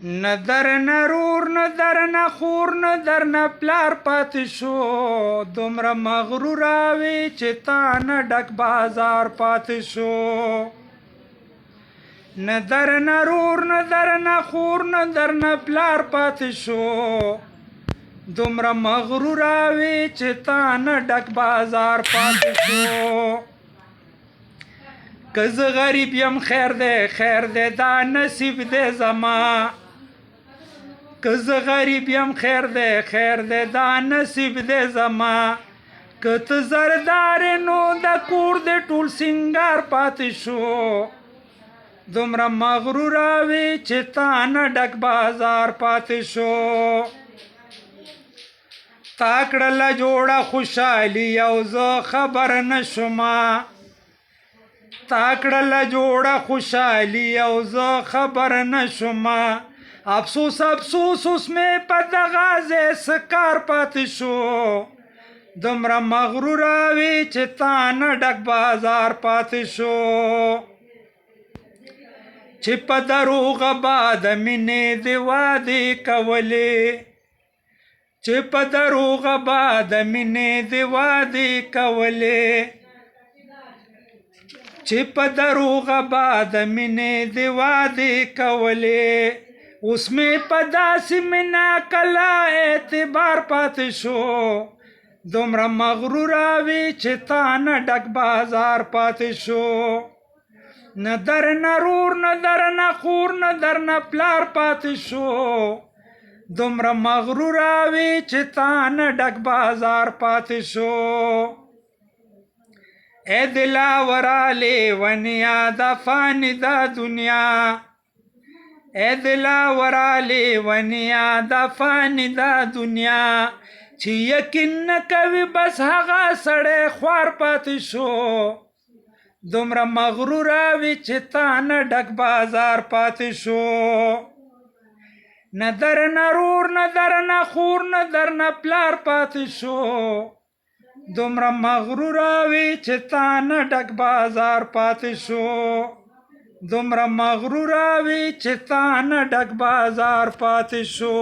نه درنه رور نه درنه خور نه درنه پلار پاتې شو دومره مغروره وې چې تا نه ډک بازار پاتې شو نه درنه رور نه درنه خور نه درنه پلار پاتې شو دومره مغروره وې چې تا نه ډک بازار پاتې شو که زه غریب یم خیر دی دا نصیب دی زما که زه غریب یم خیر دی دا نصیب دی زما که ته زردار نو د کور د ټول سنگار پاتې شو دومره مغروره وې چې تا نه ډک بازار پاتې شو تا کړله جوړه خوشحالي او زه خبر نه شومه تا کړله جوړه خوشحالي او زه خبر نه شومه افسوس اوس مې په دغه ځای سکار پاتې شو دومره مغروره وې چې تا نه ډک بازار پاتې شو چې په دروغه به د مینې د وعدې کولې چې په دروغه به د مینې د وعدې کولې چې په دروغه به د مینې د وعدې کولې اوس مې په داسې مینه کله اعتبار پاتې شو دومره مغروره وې چې تا نه ډک بازار پاتې شو نه درنه رور نه درنه خور نه درنه پلار پاتې شو دومره مغروره وې چې تا نه ډک بازار پاتې شو ای دلاوره لیونیا د فانی د دنیا ای دلاوره لیونیا د فانی د دنیا چې یقین نه کوي بس هغه سړی خوار پاتې شو دومره مغروره وې چې تا نه ډک بازار پاتې شو نه درنه رور نه درنه خور نه درنه پلار پاتې شو دومره مغروره وې چې تا نه ډک بازار پاتې شو دومره مغروره وې چې تا نه ډک بازار پاتې شو